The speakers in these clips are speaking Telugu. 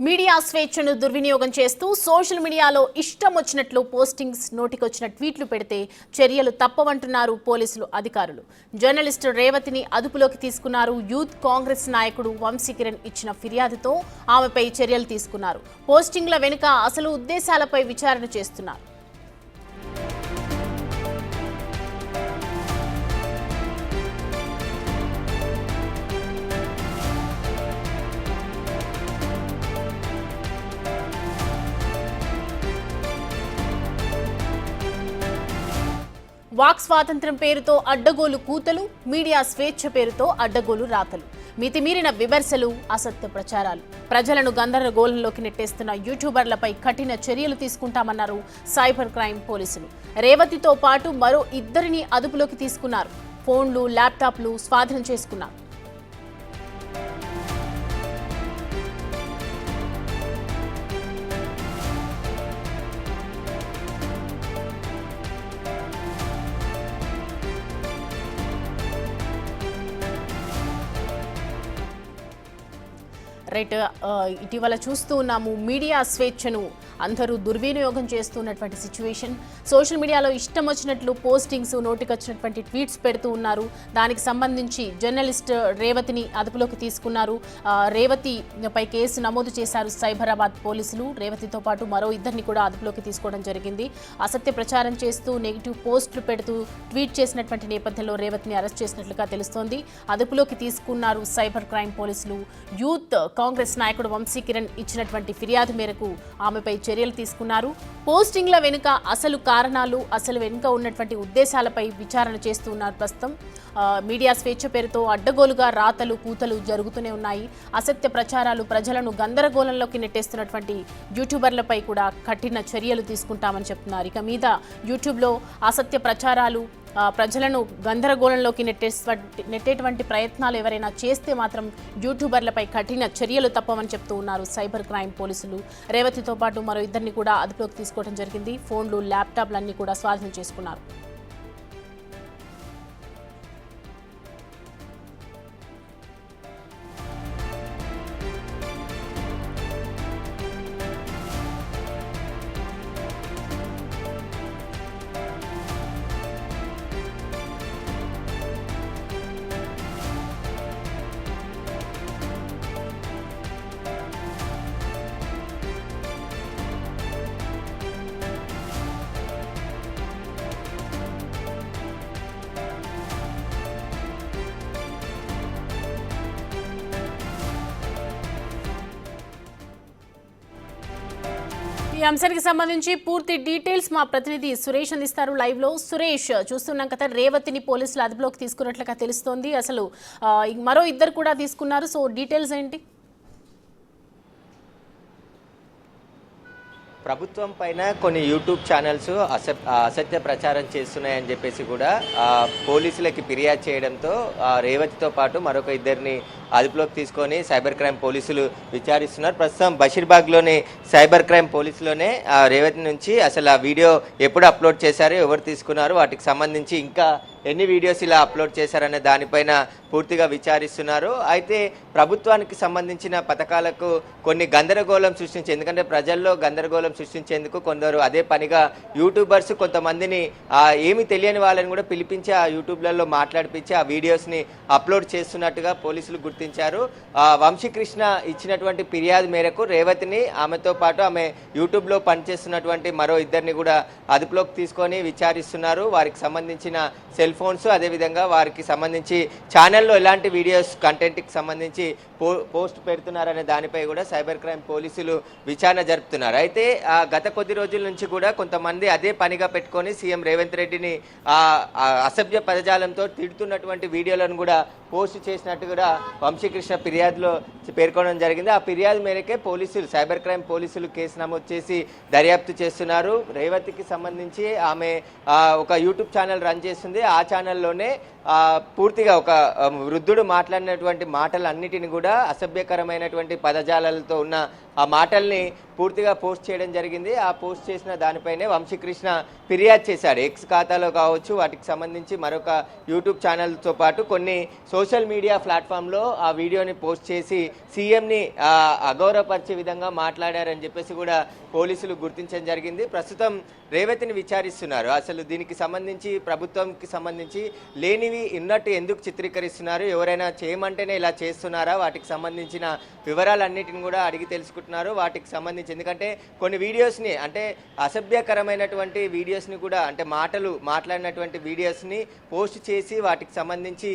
మీడియా స్వేచ్ఛను దుర్వినియోగం చేస్తూ సోషల్ మీడియాలో ఇష్టం వచ్చినట్లు పోస్టింగ్స్, నోటికొచ్చిన ట్వీట్లు పెడితే చర్యలు తప్పవంటున్నారు పోలీసులు అధికారులు. జర్నలిస్టు రేవతిని అదుపులోకి తీసుకున్నారు. యూత్ కాంగ్రెస్ నాయకుడు వంశీకిరణ్ ఇచ్చిన ఫిర్యాదుతో ఆమెపై చర్యలు తీసుకున్నారు. పోస్టింగ్ల వెనుక అసలు ఉద్దేశాలపై విచారణ చేస్తున్నారు. వాక్ స్వాతంత్ర్యం పేరుతో అడ్డగోలు కూతలు, మీడియా స్వేచ్ఛ పేరుతో అడ్డగోలు రాతలు, మితిమీరిన విమర్శలు, అసత్య ప్రచారాలు, ప్రజలను గందరగోళంలోకి నెట్టేస్తున్న యూట్యూబర్లపై కఠిన చర్యలు తీసుకుంటామన్నారు సైబర్ క్రైమ్ పోలీసులు. రేవతితో పాటు మరో ఇద్దరిని అదుపులోకి తీసుకున్నారు. ఫోన్లు, ల్యాప్టాప్లు స్వాధీనం చేసుకున్నారు. రైట్, ఇటీవల చూస్తూ ఉన్నాము మీడియా స్వేచ్ఛను అందరూ దుర్వినియోగం చేస్తున్నటువంటి సిచ్యువేషన్. సోషల్ మీడియాలో ఇష్టం వచ్చినట్లు పోస్టింగ్స్, నోటికొచ్చినటువంటి ట్వీట్స్ పెడుతూ ఉన్నారు. దానికి సంబంధించి జర్నలిస్ట్ రేవతిని అదుపులోకి తీసుకున్నారు. రేవతిపై కేసు నమోదు చేశారు సైబరాబాద్ పోలీసులు. రేవతితో పాటు మరో ఇద్దరిని కూడా అదుపులోకి తీసుకోవడం జరిగింది. అసత్య ప్రచారం చేస్తూ నెగిటివ్ పోస్టులు పెడుతూ ట్వీట్ చేసినటువంటి నేపథ్యంలో రేవతిని అరెస్ట్ చేసినట్లుగా తెలుస్తోంది. అదుపులోకి తీసుకున్నారు సైబర్ క్రైమ్ పోలీసులు. యూత్ కాంగ్రెస్ నాయకుడు వంశీకిరణ్ ఇచ్చినటువంటి ఫిర్యాదు మేరకు ఆమెపై చర్యలు తీసుకున్నారు. పోస్టింగ్ల వెనుక అసలు కారణాలు, అసలు వెనుక ఉన్నటువంటి ఉద్దేశాలపై విచారణ చేస్తున్నారు. ప్రస్తుతం మీడియా స్వేచ్ఛ పేరుతో అడ్డగోలుగా రాతలు, కూతలు జరుగుతూనే ఉన్నాయి. అసత్య ప్రచారాలు, ప్రజలను గందరగోళంలోకి నెట్టేస్తున్నటువంటి యూట్యూబర్లపై కూడా కఠిన చర్యలు తీసుకుంటామని చెప్తున్నారు. ఇక మీద యూట్యూబ్లో అసత్య ప్రచారాలు, ప్రజలను గందరగోళంలోకి నెట్టేటువంటి ప్రయత్నాలు ఎవరైనా చేస్తే మాత్రం యూట్యూబర్లపై కఠిన చర్యలు తప్పవని చెప్తూ ఉన్నారు సైబర్ క్రైమ్ పోలీసులు. రేవతితో పాటు మరో ఇద్దరిని కూడా అదుపులోకి తీసుకోవడం జరిగింది. ఫోన్లు, ల్యాప్టాప్లన్నీ కూడా స్వాధీనం చేసుకున్నారు. ఈ అంశానికి సంబంధించి పూర్తి డీటెయిల్స్ మా ప్రతినిధి సురేష్ అందిస్తారు లైవ్ లో. సురేష్, చూస్తున్నాం కదా రేవతిని పోలీసులు అదుపులోకి తీసుకున్నట్లుగా తెలుస్తోంది. అసలు మరో ఇద్దరు కూడా తీసుకున్నారు. సో డీటెయిల్స్ ఏంటి? ప్రభుత్వం పైన కొన్ని యూట్యూబ్ ఛానల్స్ అసత్య ప్రచారం చేస్తున్నాయని చెప్పేసి కూడా పోలీసులకి ఫిర్యాదు చేయడంతో రేవతితో పాటు మరొక ఇద్దరిని అదుపులోకి తీసుకొని సైబర్ క్రైమ్ పోలీసులు విచారిస్తున్నారు. ప్రస్తుతం బషీర్బాగ్లోని సైబర్ క్రైమ్ పోలీసులోనే రేవతి నుంచి అసలు ఆ వీడియో ఎప్పుడు అప్లోడ్ చేశారు, ఎవరు తీసుకున్నారు, వాటికి సంబంధించి ఇంకా ఎన్ని వీడియోస్ ఇలా అప్లోడ్ చేశారనే దానిపైన పూర్తిగా విచారిస్తున్నారు. అయితే ప్రభుత్వానికి సంబంధించిన పథకాలకు కొన్ని గందరగోళం సృష్టించి, ఎందుకంటే ప్రజల్లో గందరగోళం సృష్టించేందుకు కొందరు అదే పనిగా యూట్యూబర్స్ కొంతమందిని ఏమి తెలియని వాళ్ళని కూడా పిలిపించి ఆ యూట్యూబ్లలో మాట్లాడిపించి ఆ వీడియోస్ని అప్లోడ్ చేస్తున్నట్టుగా పోలీసులు గుర్తించారు. వంశీకృష్ణ ఇచ్చినటువంటి ఫిర్యాదు మేరకు రేవతిని, ఆమెతో పాటు ఆమె యూట్యూబ్లో పనిచేస్తున్నటువంటి మరో ఇద్దరిని కూడా అదుపులోకి తీసుకొని విచారిస్తున్నారు. వారికి సంబంధించిన సెల్ ఫోన్స్, అదేవిధంగా వారికి సంబంధించి ఛానల్లో ఎలాంటి వీడియోస్ కంటెంట్కి సంబంధించి పోస్ట్ పెడుతున్నారనే దానిపై కూడా సైబర్ క్రైమ్ పోలీసులు విచారణ జరుపుతున్నారు. అయితే గత కొద్ది రోజుల నుంచి కూడా కొంతమంది అదే పనిగా పెట్టుకొని సీఎం రేవంత్ రెడ్డిని అసభ్య పదజాలంతో తిడుతున్నటువంటి వీడియోలను కూడా పోస్ట్ చేసినట్టు కూడా వంశీకృష్ణ ఫిర్యాదులో పేర్కొనడం జరిగింది. ఆ ఫిర్యాదు మేరకే పోలీసులు, సైబర్ క్రైమ్ పోలీసులు కేసు నమోదు చేసి దర్యాప్తు చేస్తున్నారు. రేవతికి సంబంధించి ఆమె ఒక యూట్యూబ్ ఛానల్ రన్ చేస్తుంది. ఆ ఛానల్లోనే పూర్తిగా ఒక వృద్ధుడు మాట్లాడినటువంటి మాటలన్నిటిని కూడా అసభ్యకరమైనటువంటి పదజాలాలతో ఉన్న ఆ మాటల్ని పూర్తిగా పోస్ట్ చేయడం జరిగింది. ఆ పోస్ట్ చేసిన దానిపైనే వంశీకృష్ణ ఫిర్యాదు చేశాడు. ఎక్స్ ఖాతాలో కావచ్చు, వాటికి సంబంధించి మరొక యూట్యూబ్ ఛానల్తో పాటు కొన్ని సోషల్ మీడియా ప్లాట్ఫామ్లో ఆ వీడియోని పోస్ట్ చేసి సీఎంని అగౌరవపరిచే విధంగా మాట్లాడారని చెప్పేసి కూడా పోలీసులు గుర్తించడం జరిగింది. ప్రస్తుతం రేవతిని విచారిస్తున్నారు. అసలు దీనికి సంబంధించి ప్రభుత్వంకి సంబంధించి లేనివి ఉన్నట్టు ఎందుకు చిత్రీకరిస్తున్నారు, ఎవరైనా చేయమంటేనే ఇలా చేస్తున్నారా, వాటికి సంబంధించిన వివరాలన్నిటిని కూడా అడిగి తెలుసుకుంటున్నారు. వాటికి సంబంధించి ఎందుకంటే కొన్ని వీడియోస్ని అంటే అసభ్యకరమైనటువంటి వీడియోస్ని కూడా అంటే మాట్లాడినటువంటి వీడియోస్ని పోస్ట్ చేసి వాటికి సంబంధించి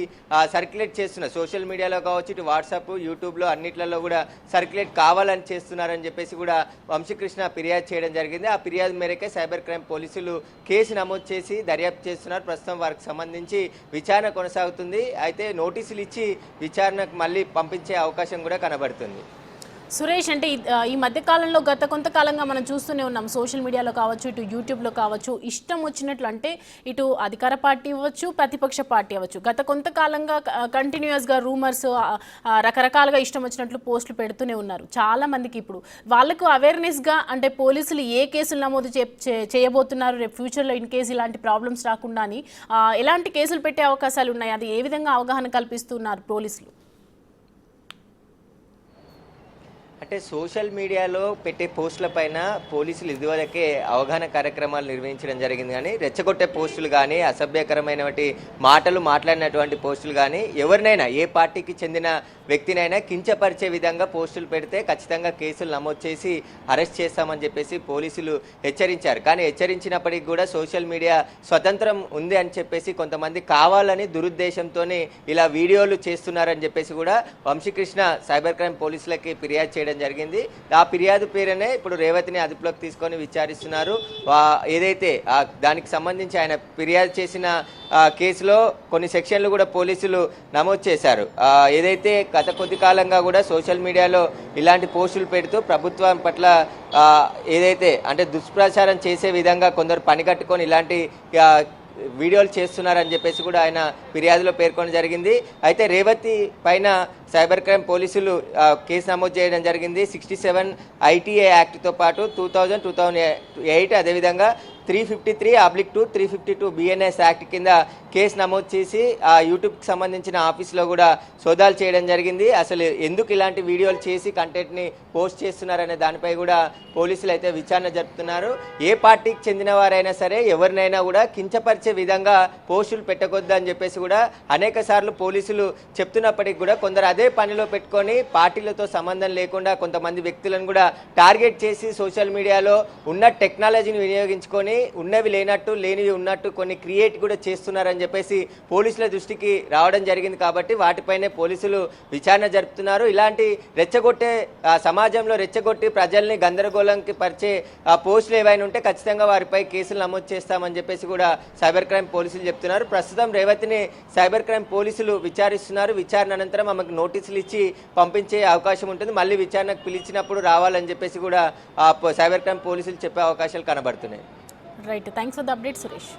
సర్క్యులేట్ చేస్తున్నారు. సోషల్ మీడియాలో కావచ్చు, ఇటు వాట్సాప్, యూట్యూబ్లో అన్నిట్లలో కూడా సర్క్యులేట్ కావాలని చేస్తున్నారని చెప్పేసి కూడా వంశీకృష్ణ ఫిర్యాదు చేయడం జరిగింది. ఆ ఫిర్యాదు మేరకే సైబర్ క్రైమ్ పోలీసులు కేసు నమోదు చేసి దర్యాప్తు చేస్తున్నారు. ప్రస్తుతం వారికి సంబంధించి విచారణ కొనసాగుతుంది. అయితే నోటీసులు ఇచ్చి విచారణకు మళ్ళీ పంపించే అవకాశం కూడా కనబడుతుంది. సురేష్, అంటే ఈ మధ్యకాలంలో గత కొంతకాలంగా మనం చూస్తూనే ఉన్నాం, సోషల్ మీడియాలో కావచ్చు, ఇటు యూట్యూబ్లో కావచ్చు, ఇష్టం వచ్చినట్లు అంటే ఇటు అధికార పార్టీ అవ్వచ్చు, ప్రతిపక్ష పార్టీ అవ్వచ్చు, గత కొంతకాలంగా కంటిన్యూస్గా రూమర్స్ రకరకాలుగా ఇష్టం వచ్చినట్లు పోస్టులు పెడుతూనే ఉన్నారు. చాలా మందికి ఇప్పుడు వాళ్ళకు అవేర్నెస్గా అంటే పోలీసులు ఏ కేసులు నమోదు చేయబోతున్నారు, రేపు ఫ్యూచర్లో ఇన్ కేసు ఇలాంటి ప్రాబ్లమ్స్ రాకుండా అని ఎలాంటి కేసులు పెట్టే అవకాశాలు ఉన్నాయి, అది ఏ విధంగా అవగాహన కల్పిస్తున్నారు పోలీసులు? అంటే సోషల్ మీడియాలో పెట్టే పోస్టుల పైన పోలీసులు ఇదివరకే అవగాహన కార్యక్రమాలు నిర్వహించడం జరిగింది. కానీ రెచ్చగొట్టే పోస్టులు కానీ అసభ్యకరమైనటువంటి మాటలు మాట్లాడినటువంటి పోస్టులు కానీ ఎవరినైనా ఏ పార్టీకి చెందిన వ్యక్తినైనా కించపరిచే విధంగా పోస్టులు పెడితే ఖచ్చితంగా కేసులు నమోదు చేసి అరెస్ట్ చేస్తామని చెప్పేసి పోలీసులు హెచ్చరించారు. కానీ హెచ్చరించినప్పటికీ కూడా సోషల్ మీడియా స్వతంత్రం ఉంది అని చెప్పేసి కొంతమంది కావాలని దురుద్దేశంతోనే ఇలా వీడియోలు చేస్తున్నారని చెప్పేసి కూడా వంశీకృష్ణ సైబర్ క్రైమ్ పోలీసులకి ఫిర్యాదు చేయడం జరిగింది. ఆ ఫిర్యాదు పేరునే ఇప్పుడు రేవతిని అదుపులోకి తీసుకొని విచారిస్తున్నారు. ఏదైతే దానికి సంబంధించి ఆయన ఫిర్యాదు చేసిన కేసులో కొన్ని సెక్షన్లు కూడా పోలీసులు నమోదు చేశారు. ఏదైతే గత కొద్ది కాలంగా కూడా సోషల్ మీడియాలో ఇలాంటి పోస్టులు పెడుతూ ప్రభుత్వం పట్ల ఏదైతే అంటే దుష్ప్రచారం చేసే విధంగా కొందరు పనిగట్టుకొని ఇలాంటి వీడియోలు చేస్తున్నారని చెప్పేసి కూడా ఆయన ఫిర్యాదులో పేర్కొనడం జరిగింది. అయితే రేవతి పైన సైబర్ క్రైమ్ పోలీసులు కేసు నమోదు చేయడం జరిగింది. 67 ITA యాక్ట్తో పాటు 2008 అదేవిధంగా 353/2 352 BNS యాక్ట్ కింద కేసు నమోదు చేసి ఆ యూట్యూబ్కి సంబంధించిన ఆఫీస్లో కూడా సోదాలు చేయడం జరిగింది. అసలు ఎందుకు ఇలాంటి వీడియోలు చేసి కంటెంట్ని పోస్ట్ చేస్తున్నారనే దానిపై కూడా పోలీసులు అయితే విచారణ జరుపుతున్నారు. ఏ పార్టీకి చెందిన వారైనా సరే ఎవరినైనా కూడా కించపరిచే విధంగా పోస్టులు పెట్టకొద్దు అని చెప్పేసి కూడా అనేక సార్లు పోలీసులు చెప్తున్నప్పటికీ కూడా కొందరు అదే పనిలో పెట్టుకొని పార్టీలతో సంబంధం లేకుండా కొంతమంది వ్యక్తులను కూడా టార్గెట్ చేసి సోషల్ మీడియాలో ఉన్న టెక్నాలజీని వినియోగించుకొని ఉన్నవి లేనట్టు లేనివి ఉన్నట్టు కొన్ని క్రియేట్ కూడా చేస్తున్నారని చెప్పేసి పోలీసుల దృష్టికి రావడం జరిగింది. కాబట్టి వాటిపైనే పోలీసులు విచారణ జరుపుతున్నారు. ఇలాంటి రెచ్చగొట్టే సమాజంలో రెచ్చగొట్టి ప్రజల్ని గందరగోళంకి పరిచే పోస్టులు ఏవైనా ఉంటే ఖచ్చితంగా వారిపై కేసులు నమోదు చేస్తామని చెప్పేసి కూడా సైబర్ క్రైమ్ పోలీసులు చెప్తున్నారు. ప్రస్తుతం రేవతిని సైబర్ క్రైమ్ పోలీసులు విచారిస్తున్నారు. విచారణ అనంతరం ఆమెకు నోటీసులు ఇచ్చి పంపించే అవకాశం ఉంటుంది. మళ్ళీ విచారణకు పిలిచినప్పుడు రావాలని చెప్పేసి కూడా సైబర్ క్రైమ్ పోలీసులు చెప్పే అవకాశాలు కనబడుతున్నాయి. Right, thanks for the update Suresh.